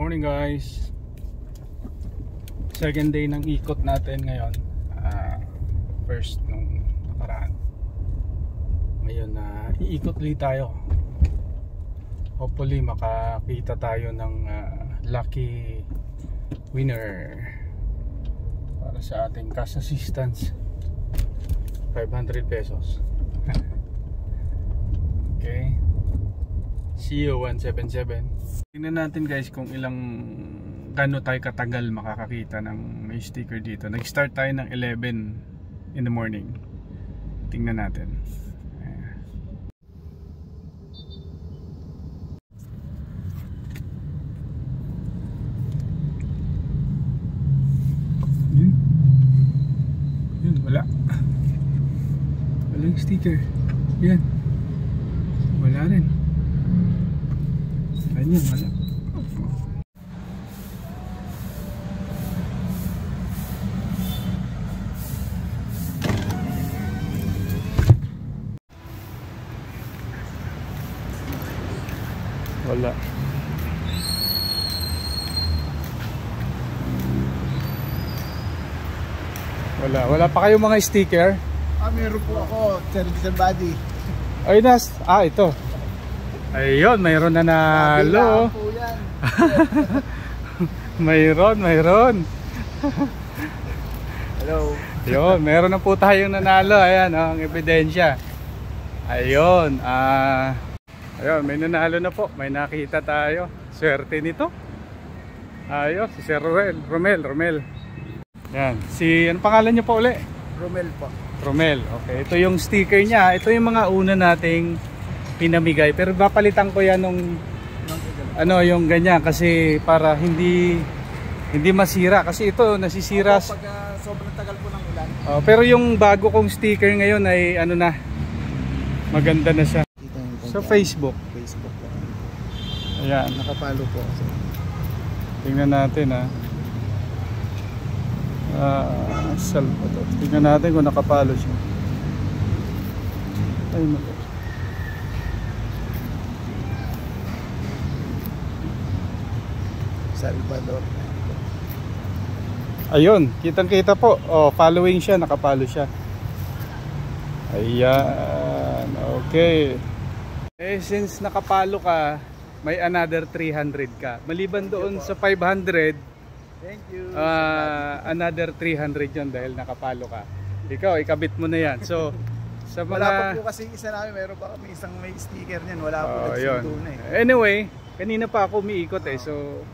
Morning guys. Second day ng ikot natin ngayon. First nung nakaraan. Ngayon iikot ulit tayo. Hopefully makakita tayo ng lucky winner para sa ating cash assistance. 500 pesos. Okay. CEO 177. Tingnan natin guys kung gaano tayo katagal makakakita ng may sticker dito. Nag-start tayo ng 11 in the morning. Tingnan natin. Yun, wala. Walang sticker. Yan. Wala rin. Ganyan, wala. Wala. Wala pa kayong mga sticker? Meron po ako, Sir Buddy. Ay, ito. Ayun, mayroon na nalo. Mayroon. Hello. Ayun, meron na po tayong nanalo. Ayan, ang ebidensya. Ayun, ayun, may nanalo na po. May nakita tayo. Swerte nito. Ayun, si Sir Romel. Yan, ano pangalan niyo po uli? Romel po. Romel, okay. Ito yung sticker niya. Ito yung mga una nating pinamigay. Pero papalitan ko yan nung yung ganyan kasi para hindi masira. Kasi ito nasisira. Pag sobrang tagal po ng ulan. Pero yung bago kong sticker ngayon ay maganda na siya. Sa Facebook. Ayan. Nakapalo po. Tingnan natin tingnan natin kung nakapalo siya. Ay naku. Salvador. Ayun, kitang-kita po. Following siya, nakapalo siya. Ayan, okay. Since nakapalo ka, may another 300 ka. Maliban doon sa 500, thank you. Another 300 yun dahil nakapalo ka. Ikaw, ikabit mo na yan. So, sa mga... Wala pa po kasi isa namin, meron pa kami isang may sticker niyan. Wala po nagsuntunan Anyway, kanina pa ako umiikot So,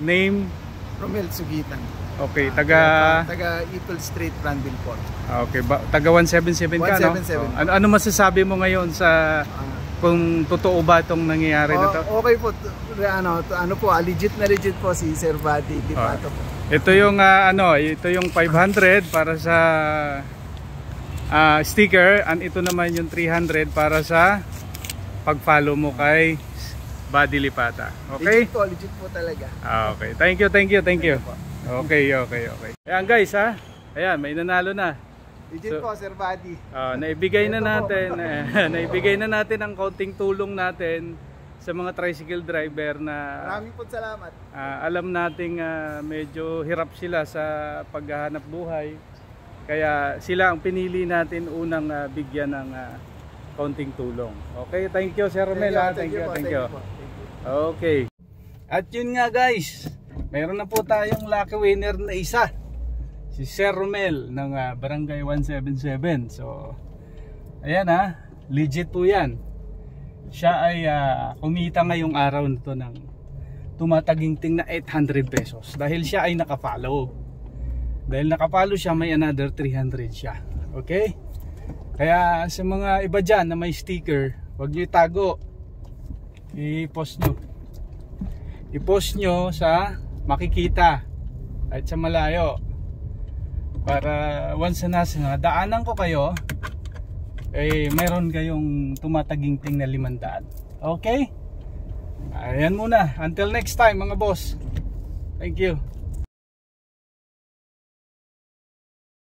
name? Romel Sugitan. Okay, taga Ipil Street, Brandon Port. Okay, taga 177 ka, 177. No? Ano masasabi mo ngayon sa kung totoo ba itong nangyayari na to? Okay po. Ano po, legit po si Sir Buddy. Po. Ito yung ito yung 500 para sa sticker, and ito naman yung 300 para sa pag-follow mo kay Buddy Lipata. Okay? Legit po talaga. Okay. Thank you. Okay. Ayan guys Ayan, may nanalo na. Legit po, Sir Buddy. Naibigay na natin ang konting tulong natin sa mga tricycle driver na maraming po salamat. Alam nating medyo hirap sila sa paghahanap buhay. Kaya sila ang pinili natin unang bigyan ng konting tulong. Okay, thank you Sir Romel. Thank you. Okay. At yun nga guys, mayroon na po tayong lucky winner na isa. Si Sir Romel ng Barangay 177. So, ayan legit po yan. Siya ay kumita ngayong araw nito ng tumataginting na 800 pesos. Dahil siya ay nakafollow. Dahil nakafollow siya, may another 300 siya. Okay? Kaya sa mga iba dyan na may sticker, huwag nyo itago. I-post nyo sa makikita at sa malayo. Para once na daanan ko kayo, mayroon kayong tumataginting na 500. Okay? Ayan muna. Until next time mga boss. Thank you.